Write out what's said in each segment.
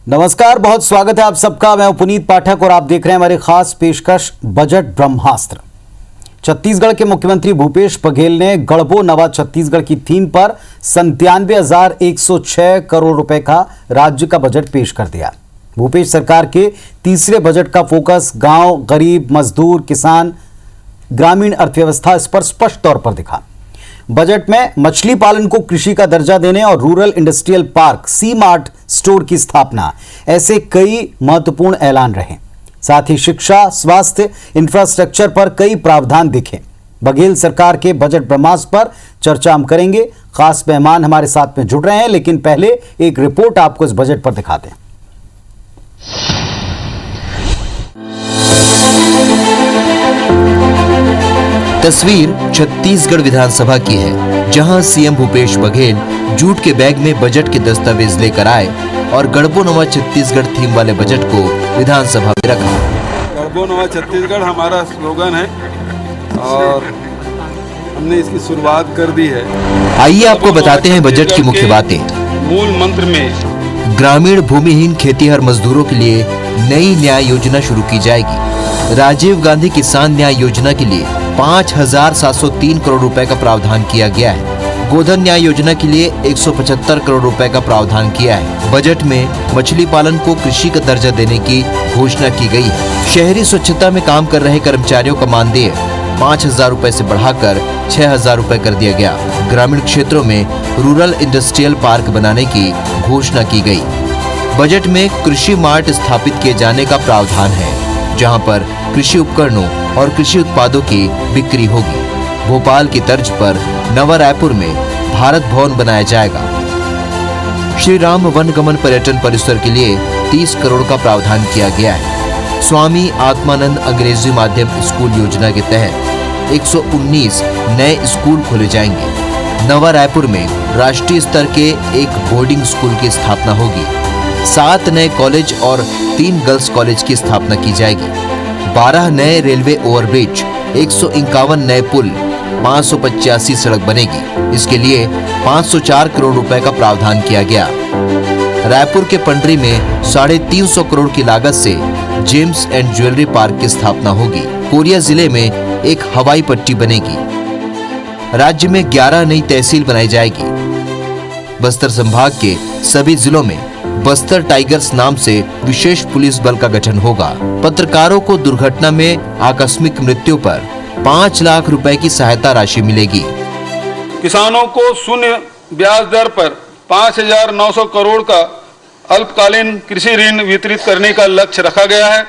नमस्कार, बहुत स्वागत है आप सबका। मैं हूं पुनीत पाठक और आप देख रहे हैं हमारी खास पेशकश बजट ब्रह्मास्त्र। छत्तीसगढ़ के मुख्यमंत्री भूपेश बघेल ने गढ़बो नवा छत्तीसगढ़ की थीम पर 97,106 करोड़ रुपए का राज्य का बजट पेश कर दिया। भूपेश सरकार के तीसरे बजट का फोकस गांव, गरीब, मजदूर, किसान, ग्रामीण अर्थव्यवस्था इस पर स्पष्ट तौर पर दिखा। बजट में मछली पालन को कृषि का दर्जा देने और रूरल इंडस्ट्रियल पार्क सी मार्ट स्टोर की स्थापना, ऐसे कई महत्वपूर्ण ऐलान रहे। साथ ही शिक्षा, स्वास्थ्य, इंफ्रास्ट्रक्चर पर कई प्रावधान दिखे। बघेल सरकार के बजट ब्रह्मास्त्र पर चर्चा हम करेंगे। खास मेहमान हमारे साथ में जुड़ रहे हैं, लेकिन पहले एक रिपोर्ट आपको इस बजट पर दिखाते हैं। तस्वीर छत्तीसगढ़ विधानसभा की है, जहां सीएम भूपेश बघेल जूट के बैग में बजट के दस्तावेज लेकर आए और गढ़बो नवा छत्तीसगढ़ थीम वाले बजट को विधानसभा में रखा। गढ़बो नवा छत्तीसगढ़ हमारा स्लोगन है और हमने इसकी शुरुआत कर दी है। आइए आपको बताते हैं बजट की मुख्य बातें। मूल मंत्र में ग्रामीण भूमिहीन खेतीहर मजदूरों के लिए नई न्याय योजना शुरू की जाएगी। राजीव गांधी किसान न्याय योजना के लिए 5,703 करोड़ रुपए का प्रावधान किया गया है। गोधन न्याय योजना के लिए 175 करोड़ रुपए का प्रावधान किया है। बजट में मछली पालन को कृषि का दर्जा देने की घोषणा की गई है। शहरी स्वच्छता में काम कर रहे कर्मचारियों का मानदेय 5,000 रुपए से बढ़ाकर 6,000 रुपए कर दिया गया। ग्रामीण क्षेत्रों में रूरल इंडस्ट्रियल पार्क बनाने की घोषणा की गई। बजट में कृषि मार्ट स्थापित किए जाने का प्रावधान है, जहां पर कृषि उपकरणों और कृषि उत्पादों की बिक्री होगी। भोपाल की तर्ज पर नवा रायपुर में भारत भवन बनाया जाएगा। श्री राम वनगमन पर्यटन परिसर के लिए 30 करोड़ का प्रावधान किया गया है। स्वामी आत्मानंद अंग्रेजी माध्यम स्कूल योजना के तहत 119 नए स्कूल खोले जाएंगे। नवा रायपुर में राष्ट्रीय स्तर के एक बोर्डिंग स्कूल की स्थापना होगी। 7 नए कॉलेज और 3 गर्ल्स कॉलेज की स्थापना की जाएगी। 12 नए रेलवे ओवरब्रिज, 151 नए पुल, 585 सड़क बनेगी। इसके लिए 504 करोड़ रुपए का प्रावधान किया गया। रायपुर के पंडरी में 350 करोड़ की लागत से जेम्स एंड ज्वेलरी पार्क की स्थापना होगी। कोरिया जिले में एक हवाई पट्टी बनेगी। राज्य में 11 नई तहसील बनाई जाएगी। बस्तर संभाग के सभी जिलों में बस्तर टाइगर्स नाम से विशेष पुलिस बल का गठन होगा। पत्रकारों को दुर्घटना में आकस्मिक मृत्यु पर 5 लाख रुपए की सहायता राशि मिलेगी। किसानों को शून्य ब्याज दर पर 5,900 करोड़ का अल्पकालीन कृषि ऋण वितरित करने का लक्ष्य रखा गया है।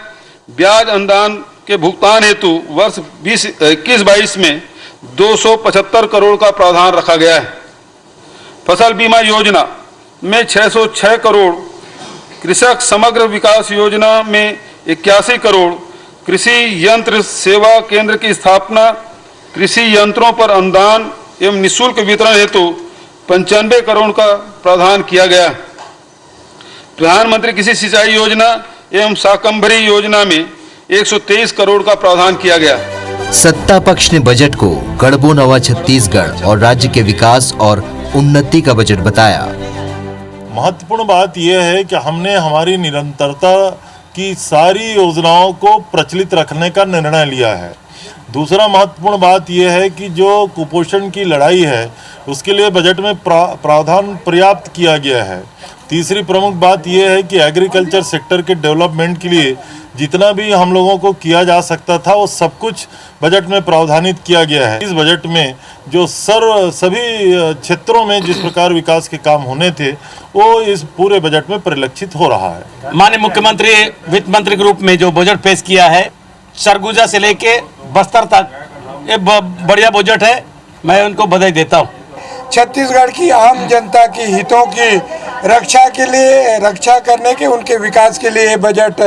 ब्याज अनुदान के भुगतान हेतु वर्ष 21-22 में 275 करोड़ का प्रावधान रखा गया है। फसल बीमा योजना में 606 करोड़, कृषक समग्र विकास योजना में 81 करोड़, कृषि यंत्र सेवा केंद्र की स्थापना, कृषि यंत्रों पर अनुदान एवं निःशुल्क वितरण हेतु 95 करोड़ का प्रावधान किया गया। प्रधानमंत्री कृषि सिंचाई योजना एवं शाकंभरी योजना में 123 करोड़ का प्रावधान किया गया। सत्ता पक्ष ने बजट को गढ़बो नवा छत्तीसगढ़ और राज्य के विकास और उन्नति का बजट बताया। महत्वपूर्ण बात यह है कि हमने हमारी निरंतरता की सारी योजनाओं को प्रचलित रखने का निर्णय लिया है। दूसरा महत्वपूर्ण बात यह है कि जो कुपोषण की लड़ाई है उसके लिए बजट में प्रावधान पर्याप्त किया गया है। तीसरी प्रमुख बात यह है कि एग्रीकल्चर सेक्टर के डेवलपमेंट के लिए जितना भी हम लोगों को किया जा सकता था वो सब कुछ बजट में प्रावधानित किया गया है। इस बजट में जो सभी क्षेत्रों में जिस प्रकार विकास के काम होने थे वो इस पूरे बजट में परिलक्षित हो रहा है। माननीय मुख्यमंत्री वित्त मंत्री के रूप में जो बजट पेश किया है, सरगुजा से लेके बस्तर तक, ये बढ़िया बजट है। मैं उनको बधाई देता हूँ। छत्तीसगढ़ की आम जनता की हितों की रक्षा करने के, उनके विकास के लिए बजट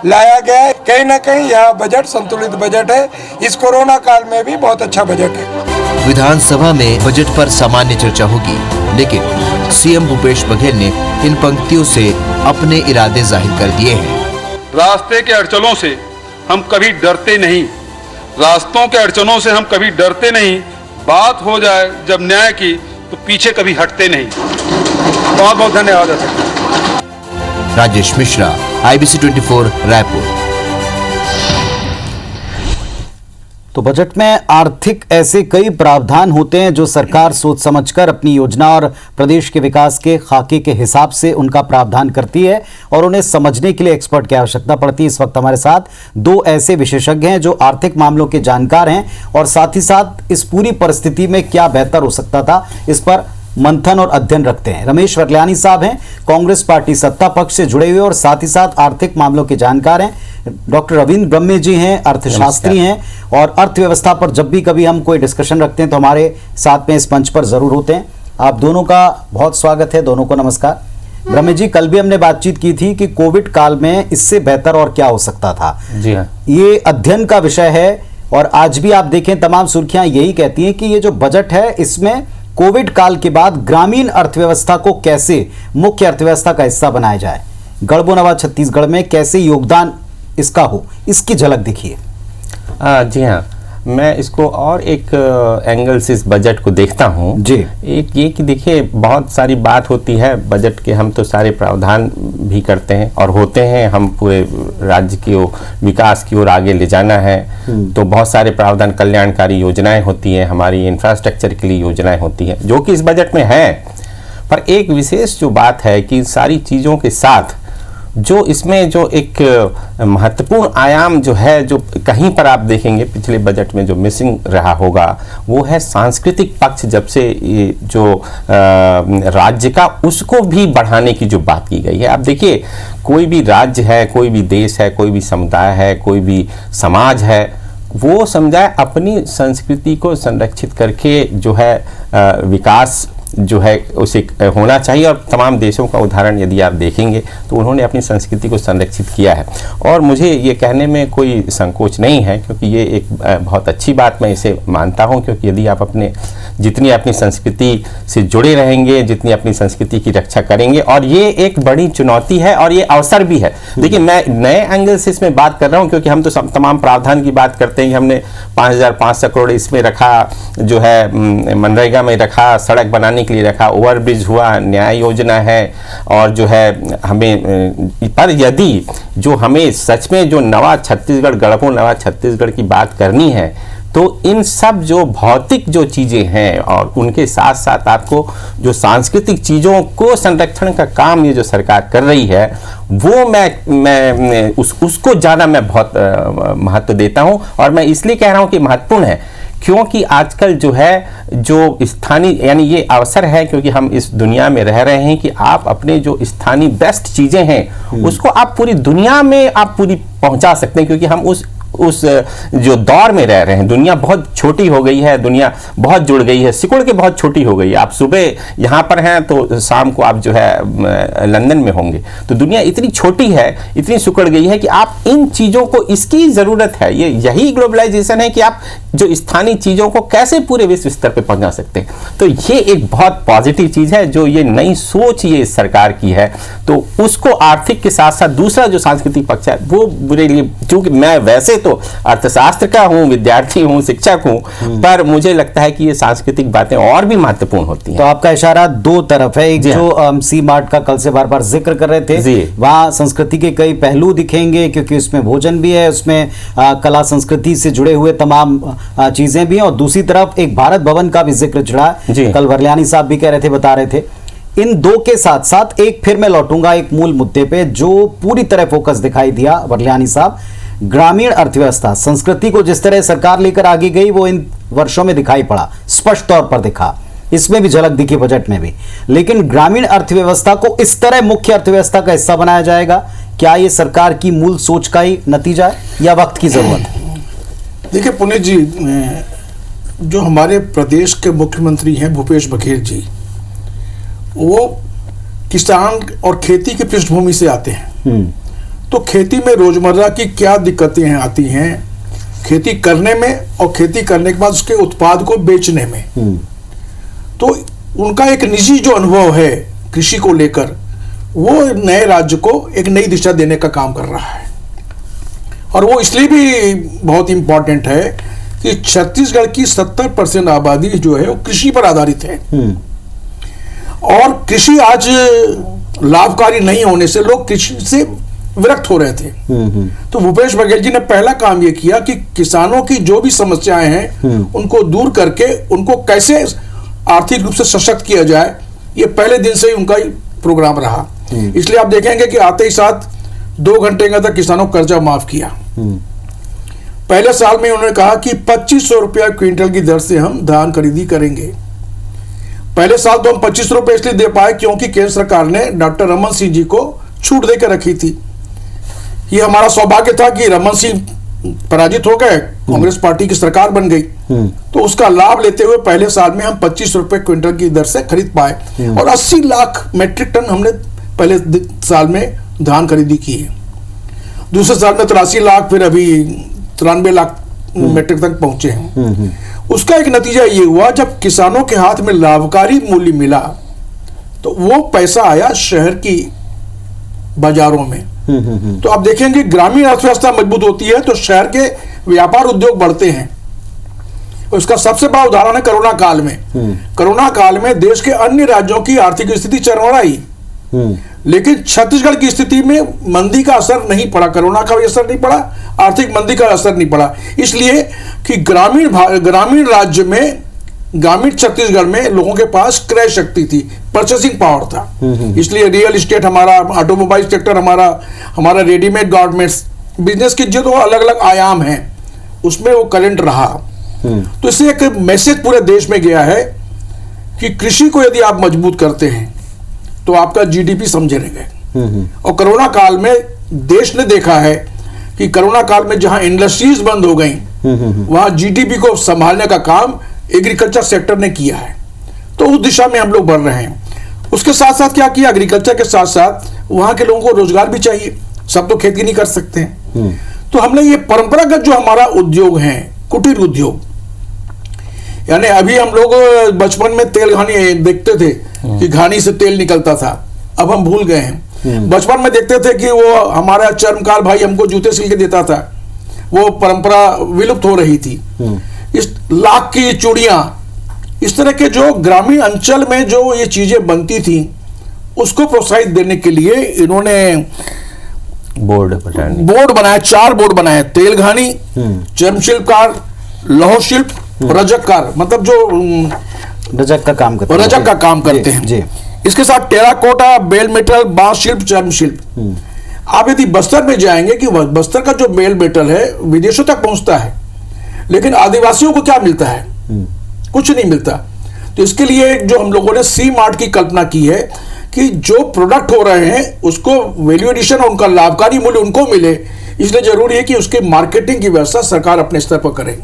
लाया गया है। कहीं ना कहीं यह बजट संतुलित बजट है। इस कोरोना काल में भी बहुत अच्छा बजट है। विधानसभा में बजट पर सामान्य चर्चा होगी, लेकिन सीएम भूपेश बघेल ने इन पंक्तियों से अपने इरादे जाहिर कर दिए हैं। रास्ते के अड़चनों से हम कभी डरते नहीं, रास्तों के अड़चनों से हम कभी डरते नहीं। बात हो जाए जब न्याय की तो पीछे कभी हटते नहीं। बहुत बहुत धन्यवाद। राजेश मिश्रा, IBC 24 रायपुर। तो बजट में आर्थिक ऐसे कई प्रावधान होते हैं जो सरकार सोच समझकर अपनी योजना और प्रदेश के विकास के खाके के हिसाब से उनका प्रावधान करती है और उन्हें समझने के लिए एक्सपर्ट की आवश्यकता पड़ती है। इस वक्त हमारे साथ दो ऐसे विशेषज्ञ हैं जो आर्थिक मामलों के जानकार हैं और साथ ही साथ इस पूरी परिस्थिति में क्या बेहतर हो सकता था इस पर मंथन और अध्ययन रखते हैं। रमेश वर्ल्यानी साहब हैं, कांग्रेस पार्टी सत्ता पक्ष से जुड़े हुए और साथ ही साथ आर्थिक मामलों के जानकार हैं। डॉक्टर रविंद्र ब्रह्मे जी हैं, अर्थशास्त्री हैं और अर्थव्यवस्था पर जब भी कभी हम कोई डिस्कशन रखते हैं तो हमारे साथ में इस मंच पर जरूर होते हैं। आप दोनों का बहुत स्वागत है, दोनों को नमस्कार। ब्रह्मे जी, कल भी हमने बातचीत की थी कि कोविड काल में इससे बेहतर और क्या हो सकता था। जी हाँ, ये अध्ययन का विषय है और आज भी आप देखें तमाम सुर्खियां यही कहती हैं कि ये जो बजट है इसमें कोविड काल के बाद ग्रामीण अर्थव्यवस्था को कैसे मुख्य अर्थव्यवस्था का हिस्सा बनाया जाए, गढ़बो नवा छत्तीसगढ़ में कैसे योगदान इसका हो, इसकी झलक दिखिए। जी हाँ, मैं इसको और एक एंगल से इस बजट को देखता हूँ जी। एक ये कि देखिए, बहुत सारी बात होती है बजट के, हम तो सारे प्रावधान भी करते हैं और होते हैं, हम पूरे राज्य की विकास की ओर आगे ले जाना है तो बहुत सारे प्रावधान, कल्याणकारी योजनाएं होती हैं, हमारी इंफ्रास्ट्रक्चर के लिए योजनाएं होती हैं जो कि इस बजट में है। पर एक विशेष जो बात है कि सारी चीज़ों के साथ जो इसमें जो एक महत्वपूर्ण आयाम जो है, जो कहीं पर आप देखेंगे पिछले बजट में जो मिसिंग रहा होगा, वो है सांस्कृतिक पक्ष। जब से ये जो राज्य का, उसको भी बढ़ाने की जो बात की गई है। आप देखिए, कोई भी राज्य है, कोई भी देश है, कोई भी समुदाय है, कोई भी समाज है, वो समुदाय अपनी संस्कृति को संरक्षित करके जो है विकास जो है उसे होना चाहिए। और तमाम देशों का उदाहरण यदि आप देखेंगे तो उन्होंने अपनी संस्कृति को संरक्षित किया है और मुझे ये कहने में कोई संकोच नहीं है, क्योंकि ये एक बहुत अच्छी बात मैं इसे मानता हूँ। क्योंकि यदि आप जितनी अपनी संस्कृति से जुड़े रहेंगे, जितनी अपनी संस्कृति की रक्षा करेंगे, और ये एक बड़ी चुनौती है और ये अवसर भी है। देखिए, मैं नए एंगल से इसमें बात कर रहा हूँ, क्योंकि हम तो तमाम प्रावधान की बात करते हैं कि हमने 5,500 करोड़ इसमें रखा, जो है मनरेगा में रखा, सड़क बनाने के लिए रखा, ओवरब्रिज हुआ, न्याय योजना है, और जो है हमें, पर यदि जो हमें सच में जो नवा छत्तीसगढ़, गढ़बो नवा छत्तीसगढ़ की बात करनी है तो इन सब जो भौतिक जो चीज़ें हैं और उनके साथ साथ आपको जो सांस्कृतिक चीज़ों को संरक्षण का काम ये जो सरकार कर रही है, वो मैं उसको ज़्यादा मैं बहुत महत्व देता हूँ। और मैं इसलिए कह रहा हूँ कि महत्वपूर्ण है क्योंकि आजकल जो है जो स्थानीय, यानी ये अवसर है, क्योंकि हम इस दुनिया में रह रहे हैं कि आप अपने जो स्थानीय बेस्ट चीज़ें हैं उसको आप पूरी दुनिया में आप पूरी पहुंचा सकते हैं। क्योंकि हम उस जो दौर में रह रहे हैं, दुनिया बहुत छोटी हो गई है, दुनिया बहुत जुड़ गई है, सिकुड़ के बहुत छोटी हो गई है। आप सुबह यहाँ पर हैं तो शाम को आप जो है लंदन में होंगे। तो दुनिया इतनी छोटी है, इतनी सिकुड़ गई है कि आप इन चीज़ों को, इसकी ज़रूरत है। यही ग्लोबलाइजेशन है कि आप जो स्थानीय चीज़ों को कैसे पूरे विश्व स्तर पर पहुँचा सकते हैं। तो ये एक बहुत पॉजिटिव चीज़ है, जो ये नई सोच ये सरकार की है। तो उसको आर्थिक के साथ साथ दूसरा जो सांस्कृतिक पक्ष है वो बुरे लिए, क्योंकि मैं वैसे तो अर्थशास्त्र का हूँ, विद्यार्थी हूँ, शिक्षक हूँ, पर मुझे लगता है कि ये सांस्कृतिक बातें और भी महत्वपूर्ण होती हैं। तो आपका इशारा दो तरफ है, एक जो सी मार्ट का कल से बार बार जिक्र कर रहे थे, वहाँ संस्कृति के कई पहलू दिखेंगे, क्योंकि उसमें भोजन भी है, उसमें कला संस्कृति से जुड़े हुए तमाम चीजें भी हैं, और दूसरी तरफ एक भारत भवन का भी जिक्र चढ़ा, कल वर्ल्यानी साहब भी कह रहे थे, बता रहे थे। इन दो के साथ साथ एक फिर मैं लौटूंगा एक मूल मुद्दे पे जो पूरी तरह फोकस दिखाई दिया वर्ल्यानी साहब, ग्रामीण अर्थव्यवस्था, संस्कृति को जिस तरह सरकार लेकर आगे गई वो इन वर्षों में दिखाई पड़ा, स्पष्ट तौर पर दिखा, इसमें भी झलक दिखी बजट में भी। लेकिन ग्रामीण अर्थव्यवस्था को इस तरह मुख्य अर्थव्यवस्था का हिस्सा बनाया जाएगा, क्या ये सरकार की मूल सोच का ही नतीजा है या वक्त की जरूरत है? देखिए पुनीत जी, जो हमारे प्रदेश के मुख्यमंत्री हैं भूपेश बघेल जी, वो किसान और खेती की पृष्ठभूमि से आते हैं। तो खेती में रोजमर्रा की क्या दिक्कतें आती हैं खेती करने में और खेती करने के बाद उसके उत्पाद को बेचने में, तो उनका एक निजी जो अनुभव है कृषि को लेकर, वो नए राज्य को एक नई दिशा देने का काम कर रहा है। और वो इसलिए भी बहुत इंपॉर्टेंट है कि छत्तीसगढ़ की 70% आबादी जो है वो कृषि पर आधारित है। और कृषि आज लाभकारी नहीं होने से लोग कृषि से विरक्त हो रहे थे। तो भूपेश बघेल जी ने पहला काम ये किया कि किसानों की जो भी समस्याएं हैं उनको दूर करके उनको कैसे आर्थिक रूप से सशक्त किया जाए, ये पहले दिन से ही उनका प्रोग्राम रहा। इसलिए आप देखेंगे कि आते ही साथ 2 घंटे के अंदर किसानों को कर्जा माफ किया। पहले साल में उन्होंने कहा कि 2500 रुपया क्विंटल की दर से हम धान खरीदी करेंगे। पहले साल तो हम 25 रुपए इसलिए दे पाए क्योंकि केंद्र सरकार ने डॉक्टर रमन सिंह जी को छूट देकर रखी थी। ये हमारा सौभाग्य था कि रमन सिंह पराजित हो गए, कांग्रेस पार्टी की सरकार बन गई, तो उसका लाभ लेते हुए पहले साल में हम 25 रुपए क्विंटल की दर से खरीद पाए और 80 लाख मैट्रिक टन हमने पहले साल में धान खरीदी की है। दूसरे साल में 83 लाख, फिर अभी 93 लाख मैट्रिक तक पहुंचे हैं। उसका एक नतीजा ये हुआ, जब किसानों के हाथ में लाभकारी मूल्य मिला तो वो पैसा आया शहर की बाजारों में। तो आप देखेंगे ग्रामीण अर्थव्यवस्था मजबूत होती है तो शहर के व्यापार उद्योग बढ़ते हैं। उसका सबसे बड़ा उदाहरण है कोरोना काल में। कोरोना काल में देश के अन्य राज्यों की आर्थिक स्थिति चरमराई, लेकिन छत्तीसगढ़ की स्थिति में मंदी का असर नहीं पड़ा, कोरोना का भी असर नहीं पड़ा, आर्थिक मंदी का असर नहीं पड़ा, इसलिए कि ग्रामीण राज्य में, ग्रामीण छत्तीसगढ़ में लोगों के पास क्रय शक्ति थी, परचेसिंग पावर था। इसलिए रियल एस्टेट हमारा, ऑटोमोबाइल सेक्टर हमारा रेडीमेड गारमेंट्स बिजनेस के जो अलग अलग आयाम हैं उसमें वो करंट रहा। तो इससे एक मैसेज पूरे देश में गया है कि कृषि को यदि आप मजबूत करते हैं तो आपका जीडीपी समझे रह गए। और कोरोना काल में देश ने देखा है कि कोरोना काल में जहां इंडस्ट्रीज बंद हो गई वहां जीडीपी को संभालने का काम एग्रीकल्चर सेक्टर ने किया है। तो उस दिशा में हम लोग बढ़ रहे हैं। उसके साथ साथ क्या किया, एग्रीकल्चर के साथ साथ वहां के लोगों को रोजगार भी चाहिए, सब तो खेती नहीं कर सकते हैं। तो हमने ये परंपरागत जो हमारा उद्योग है, कुटीर उद्योग, यानी अभी हम लोग बचपन में तेल घानी देखते थे कि घानी से तेल निकलता था, अब हम भूल गए हैं। बचपन में देखते थे कि वो हमारा चर्मकार भाई हमको जूते सिल के देता था, वो परंपरा विलुप्त हो रही थी। इस लाख की चूड़ियां, इस तरह के जो ग्रामीण अंचल में जो ये चीजें बनती थी उसको प्रोत्साहित देने के लिए इन्होंने बोर्ड बनाए, 4 बोर्ड बनाए, तेल घानी, चर्म शिल्पकार, लौह शिल्प, रजककार, मतलब जो रजक का काम करते हैं जी। इसके साथ टेराकोटा, बेल मेटल, बांस शिल्प, चर्म शिल्प। आप यदि बस्तर में जाएंगे कि बस्तर का जो बेल मेटल है विदेशों तक पहुंचता है, लेकिन आदिवासियों को क्या मिलता है? कुछ नहीं मिलता। तो इसके लिए जो हम लोगों ने सी मार्ट की कल्पना की है कि जो प्रोडक्ट हो रहे हैं उसको वैल्यू एडिशन और उनका लाभकारी मूल्य उनको मिले, इसलिए जरूरी है कि उसके मार्केटिंग की व्यवस्था सरकार अपने स्तर पर करे।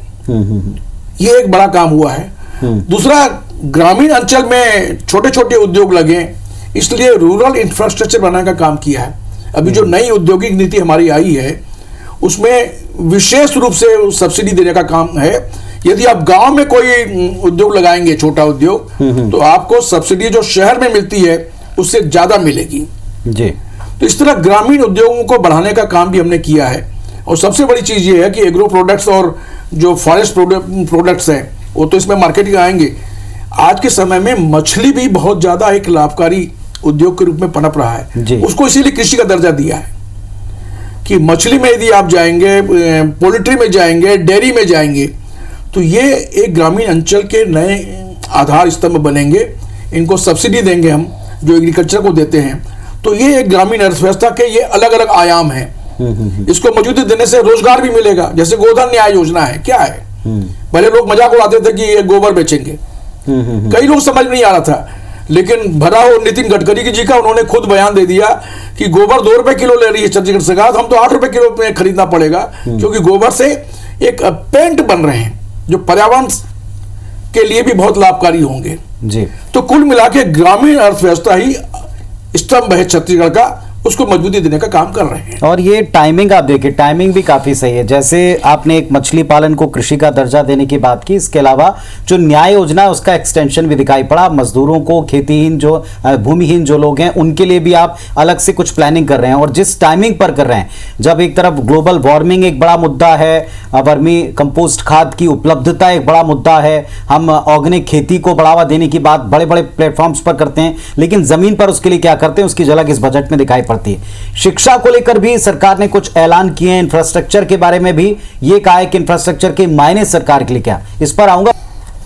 ये एक बड़ा काम हुआ है। दूसरा, ग्रामीण अंचल में छोटे छोटे उद्योग लगे, इसलिए रूरल इंफ्रास्ट्रक्चर बनाने का काम किया है। अभी जो नई औद्योगिक नीति हमारी आई है उसमें विशेष रूप से सब्सिडी देने का काम है। यदि आप गांव में कोई उद्योग लगाएंगे, छोटा उद्योग, तो आपको सब्सिडी जो शहर में मिलती है उससे ज्यादा मिलेगी जी। तो इस तरह ग्रामीण उद्योगों को बढ़ाने का काम भी हमने किया है। और सबसे बड़ी चीज ये है कि एग्रो प्रोडक्ट्स और जो फॉरेस्ट प्रोडक्ट्स हैं वो तो इसमें मार्केटिंग आएंगे। आज के समय में मछली भी बहुत ज्यादा एक लाभकारी उद्योग के रूप में पनप रहा है। उसको इसीलिए कृषि का दर्जा दिया है कि मछली में यदि आप जाएंगे, पोल्ट्री में जाएंगे, डेयरी में जाएंगे, तो ये एक ग्रामीण अंचल के नए आधार स्तंभ बनेंगे। इनको सब्सिडी देंगे हम जो एग्रीकल्चर को देते हैं, तो ये एक ग्रामीण अर्थव्यवस्था के ये अलग अलग आयाम हैं। इसको मौजूदगी देने से रोजगार भी मिलेगा। जैसे गोधन न्याय योजना है, क्या है? पहले लोग मजाक उड़ाते थे कि ये गोबर बेचेंगे, कई लोग समझ नहीं आ रहा था, लेकिन भरा हो नितिन गडकरी जी का, उन्होंने खुद बयान दे दिया कि गोबर 2 रुपए किलो ले रही है छत्तीसगढ़ सरकार, हम तो 8 रुपए किलो में खरीदना पड़ेगा, क्योंकि गोबर से एक पेंट बन रहे हैं जो पर्यावरण के लिए भी बहुत लाभकारी होंगे जी। तो कुल मिला के ग्रामीण अर्थव्यवस्था ही स्तंभ है छत्तीसगढ़ का, उसको मजबूती देने का काम कर रहे हैं। और ये टाइमिंग आप देखिए, टाइमिंग भी काफी सही है। जैसे आपने एक मछली पालन को कृषि का दर्जा देने की बात की, इसके अलावा जो न्याय योजना है उसका एक्सटेंशन भी दिखाई पड़ा। मजदूरों को, खेतीहीन जो भूमिहीन जो लोग हैं उनके लिए भी आप अलग से कुछ प्लानिंग कर रहे हैं, और जिस टाइमिंग पर कर रहे हैं, जब एक तरफ ग्लोबल वार्मिंग एक बड़ा मुद्दा है, वर्मी कंपोस्ट खाद की उपलब्धता एक बड़ा मुद्दा है, हम ऑर्गेनिक खेती को बढ़ावा देने की बात बड़े बड़े प्लेटफॉर्म्स पर करते हैं, लेकिन जमीन पर उसके लिए क्या करते हैं उसकी झलक इस बजट में दिखाई पड़ती है। शिक्षा को लेकर भी सरकार ने कुछ ऐलान किए हैं, इंफ्रास्ट्रक्चर के बारे में भी ये कहा है कि इंफ्रास्ट्रक्चर के मायने सरकार के लिए क्या, इस पर आऊंगा।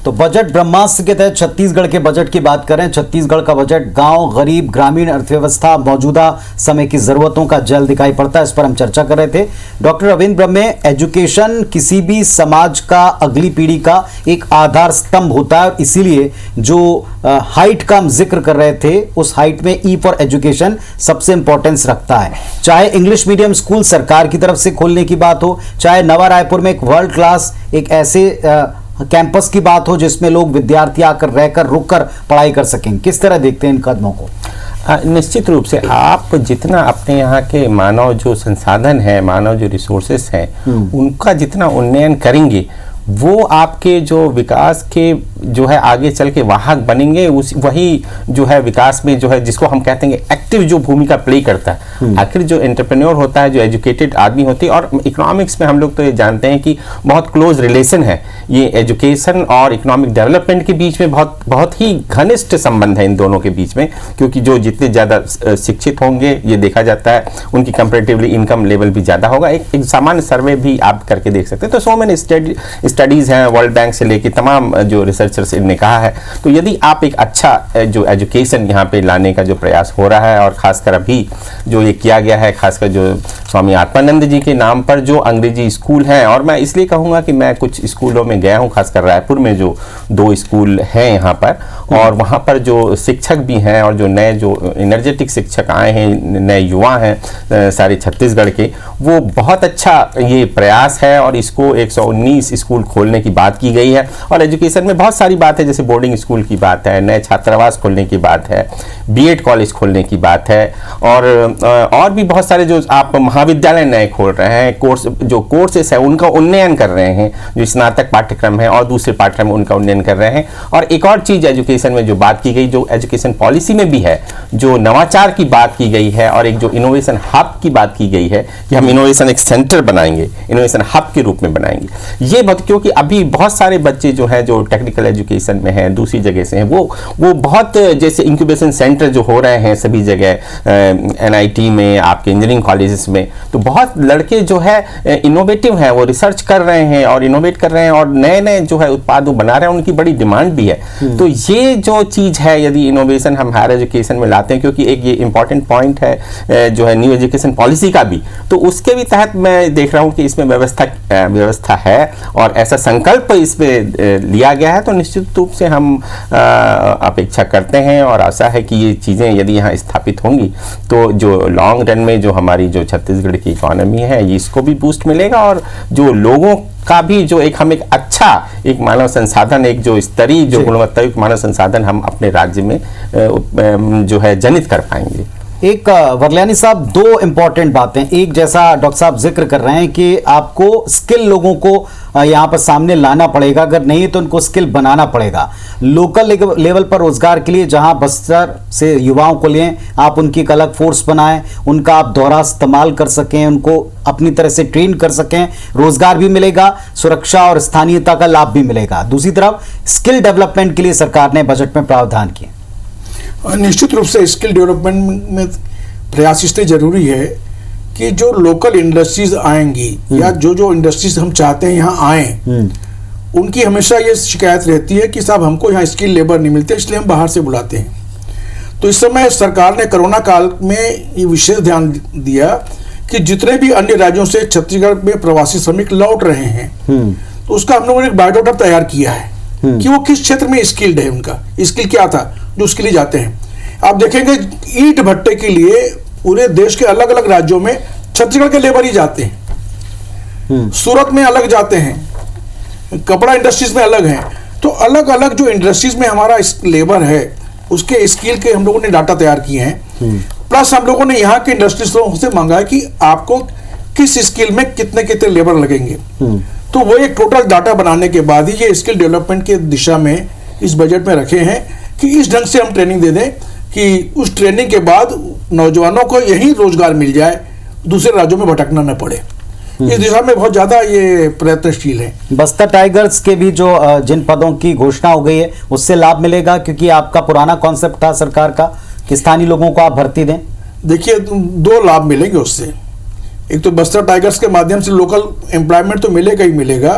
तो बजट ब्रह्मास्त्र के तहत छत्तीसगढ़ के बजट की बात करें, छत्तीसगढ़ का बजट गांव, गरीब, ग्रामीण अर्थव्यवस्था, मौजूदा समय की जरूरतों का जल दिखाई पड़ता है। इस पर हम चर्चा कर रहे थे। डॉक्टर रविंद्र ब्रह्मे, एजुकेशन किसी भी समाज का, अगली पीढ़ी का एक आधार स्तंभ होता है, और इसीलिए जो हाइट का हम जिक्र कर रहे थे, उस हाइट में ई फॉर एजुकेशन सबसे इंपॉर्टेंस रखता है। चाहे इंग्लिश मीडियम स्कूल सरकार की तरफ से खोलने की बात हो, चाहे नवा रायपुर में एक वर्ल्ड क्लास एक ऐसे कैंपस की बात हो जिसमें लोग, विद्यार्थी आकर, रहकर, रुककर पढ़ाई कर सकें, किस तरह देखते हैं इन कदमों को? निश्चित रूप से आप जितना अपने यहाँ के मानव जो संसाधन है, मानव जो रिसोर्सेस हैं, उनका जितना उन्नयन करेंगे, वो आपके जो विकास के जो है आगे चल के वाहक बनेंगे। वही जो है विकास में जो है, जिसको हम कहते हैं एक्टिव जो भूमिका प्ले करता है। आखिर जो एंटरप्रेन्योर होता है, जो एजुकेटेड आदमी होती है, और इकोनॉमिक्स में हम लोग तो ये जानते हैं कि बहुत क्लोज रिलेशन है ये एजुकेशन और इकोनॉमिक डेवलपमेंट के बीच में, बहुत ही घनिष्ठ संबंध है इन दोनों के बीच में, क्योंकि जो जितने ज़्यादा शिक्षित होंगे, ये देखा जाता है, उनकी कंपेरेटिवली इनकम लेवल भी ज़्यादा होगा। एक सामान्य सर्वे भी आप करके देख सकते हैं। तो सो मैनी स्टडीज़ हैं, वर्ल्ड बैंक से लेके तमाम जो रिसर्चर्स ने कहा है। तो यदि आप एक अच्छा जो एजुकेशन यहाँ पे लाने का जो प्रयास हो रहा है, और खासकर अभी जो ये किया गया है, खासकर जो स्वामी आत्मानंद जी के नाम पर जो अंग्रेजी स्कूल हैं, और मैं इसलिए कहूँगा कि मैं कुछ स्कूलों में गया हूँ, खासकर रायपुर में जो 2 स्कूल हैं यहाँ पर, और वहाँ पर जो शिक्षक भी हैं, और जो नए जो एनर्जेटिक शिक्षक आए हैं, नए युवा हैं सारे छत्तीसगढ़ के, वो बहुत अच्छा ये प्रयास है। और इसको 119 स्कूल खोलने की बात की गई है। और एजुकेशन में बहुत सारी बात है, जैसे बोर्डिंग स्कूल की बात है, नए छात्रावास खोलने की बात है, बीएड कॉलेज खोलने की बात है, और भी बहुत सारे जो आप महाविद्यालय नए खोल रहे हैं, कोर्सेस है उनका उन्नयन कर रहे हैं, जो स्नातक पाठ्यक्रम है और दूसरे पाठ्यक्रम उनका उन्नयन कर रहे हैं। और एक और चीज़ एजुकेशन में जो बात की गई, जो एजुकेशन पॉलिसी में भी है, जो नवाचार की बात की गई है, और एक जो इनोवेशन हब की बात की गई है कि हम इनोवेशन एक सेंटर बनाएंगे, इनोवेशन हब के रूप में बनाएंगे। ये बहुत, क्योंकि अभी बहुत सारे बच्चे जो हैं, जो टेक्निकल एजुकेशन में हैं, दूसरी जगह से हैं, वो बहुत जैसे इंक्यूबेशन सेंटर जो हो रहे हैं सभी जगह, एनआईटी में, आपके इंजीनियरिंग कॉलेजेस में, तो बहुत लड़के जो है इनोवेटिव हैं, वो रिसर्च कर रहे हैं और इनोवेट कर रहे हैं, और नए नए जो है उत्पाद वो बना रहे हैं, उनकी बड़ी डिमांड भी है। तो ये जो चीज़ है, यदि इनोवेशन हम हायर एजुकेशन में लाते हैं, क्योंकि एक ये इंपॉर्टेंट पॉइंट है जो है न्यू एजुकेशन पॉलिसी का भी, तो उसके भी तहत मैं देख रहा हूँ कि इसमें व्यवस्था है और ऐसा संकल्प इसमें लिया गया है। तो निश्चित रूप से हम अपेक्षा करते हैं और आशा है कि ये चीज़ें यदि यहाँ स्थापित होंगी, तो जो लॉन्ग रन में जो हमारी जो छत्तीसगढ़ की इकोनॉमी है, ये इसको भी बूस्ट मिलेगा, और जो लोगों का भी जो एक अच्छा एक मानव संसाधन, एक जो स्तरीय जो गुणवत्तायुक्त मानव संसाधन हम अपने राज्य में जो है जनित कर पाएंगे। एक वरल्यानी साहब, 2 इंपॉर्टेंट बातें, एक जैसा डॉक्टर साहब जिक्र कर रहे हैं कि आपको स्किल लोगों को यहाँ पर सामने लाना पड़ेगा, अगर नहीं तो उनको स्किल बनाना पड़ेगा। लोकल लेवल पर रोजगार के लिए जहाँ बस्तर से युवाओं को लें, आप उनकी एक अलग फोर्स बनाएं, उनका आप दोहरा इस्तेमाल कर सकें, उनको अपनी तरह से ट्रेन कर सकें, रोजगार भी मिलेगा, सुरक्षा और स्थानीयता का लाभ भी मिलेगा। दूसरी तरफ स्किल डेवलपमेंट के लिए सरकार ने बजट में प्रावधान किए। निश्चित रूप से स्किल डेवलपमेंट में प्रयास इसलिए जरूरी है कि जो लोकल इंडस्ट्रीज आएंगी, या जो इंडस्ट्रीज हम चाहते हैं यहाँ आए, उनकी हमेशा ये शिकायत रहती है कि साहब हमको यहाँ स्किल लेबर नहीं मिलते, इसलिए हम बाहर से बुलाते हैं। तो इस समय सरकार ने कोरोना काल में ये विशेष ध्यान दिया कि जितने भी अन्य राज्यों से छत्तीसगढ़ में प्रवासी श्रमिक लौट रहे हैं, तो उसका हम लोगों ने एक बायोडाटा तैयार किया है कि वो किस क्षेत्र में स्किल्ड है, उनका स्किल क्या था जो उसके लिए जाते हैं। आप देखेंगे ईंट भट्टे के लिए पूरे देश के अलग अलग राज्यों में छत्तीसगढ़ के लेबर ही जाते हैं। सूरत में अलग जाते हैं, कपड़ा इंडस्ट्रीज में अलग हैं। तो अलग अलग जो इंडस्ट्रीज में हमारा लेबर है, उसके स्किल के हम लोगों ने डाटा तैयार किए हैं। प्लस हम लोगों ने यहाँ के इंडस्ट्रियों से मांगा है कि आपको किस स्किल में कितने कितने लेबर लगेंगे, तो वो एक टोटल डाटा बनाने के बाद ही ये स्किल डेवलपमेंट के दिशा में इस बजट में रखे हैं कि इस ढंग से हम ट्रेनिंग दे दें कि उस ट्रेनिंग के बाद नौजवानों को यही रोजगार मिल जाए, दूसरे राज्यों में भटकना न पड़े। इस दिशा में बहुत ज्यादा ये प्रयत्नशील है। बस्तर टाइगर्स के भी जो जिन पदों की घोषणा हो गई है उससे लाभ मिलेगा, क्योंकि आपका पुराना कॉन्सेप्ट था सरकार का कि स्थानीय लोगों को आप भर्ती दें। देखिए, दो लाभ मिलेंगे उससे। एक तो बस्तर टाइगर्स के माध्यम से लोकल एम्प्लॉयमेंट तो मिलेगा ही मिलेगा,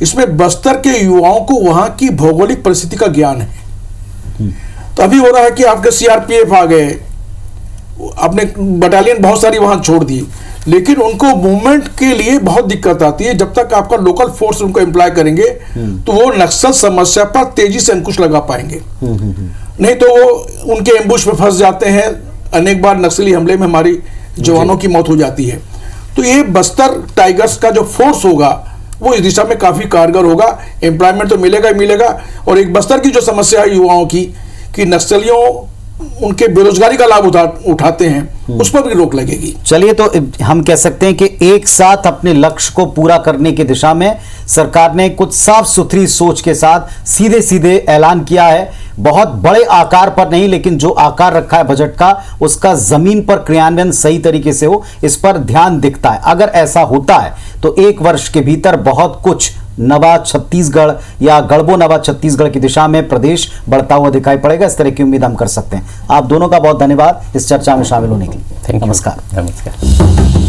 इसमें बस्तर के युवाओं को वहां की भौगोलिक परिस्थिति का ज्ञान है। तो अभी हो रहा है कि आपके सीआरपीएफ आ गए, अपने बटालियन बहुत सारी वहां छोड़ दी, लेकिन उनको मूवमेंट के लिए बहुत दिक्कत आती है। जब तक आपका लोकल फोर्स उनको एम्प्लॉय करेंगे तो वो नक्सल समस्या पर तेजी से अंकुश लगा पाएंगे, नहीं तो वो उनके एम्बुश में फंस जाते हैं। अनेक बार नक्सली हमले में हमारी जवानों की मौत हो जाती है। तो ये बस्तर टाइगर्स का जो फोर्स होगा वो इस दिशा में काफी कारगर होगा। एम्प्लॉयमेंट तो मिलेगा ही मिलेगा, और एक बस्तर की जो समस्या है युवाओं की कि नक्सलियों उनके बेरोजगारी का लाभ उठाते हैं, उस पर भी रोक लगेगी। चलिए, तो हम कह सकते हैं कि एक साथ अपने लक्ष्य को पूरा करने की दिशा में सरकार ने कुछ साफ सुथरी सोच के साथ सीधे सीधे ऐलान किया है। बहुत बड़े आकार पर नहीं, लेकिन जो आकार रखा है बजट का उसका जमीन पर क्रियान्वयन सही तरीके से हो, इस पर ध्यान दिखता है। अगर ऐसा होता है तो एक वर्ष के भीतर बहुत कुछ नवा छत्तीसगढ़ या गढ़बो नवा छत्तीसगढ़ की दिशा में प्रदेश बढ़ता हुआ दिखाई पड़ेगा। इस तरह की उम्मीद हम कर सकते हैं। आप दोनों का बहुत धन्यवाद इस चर्चा में शामिल होने के लिए। Thank you. नमस्कार। नमस्कार।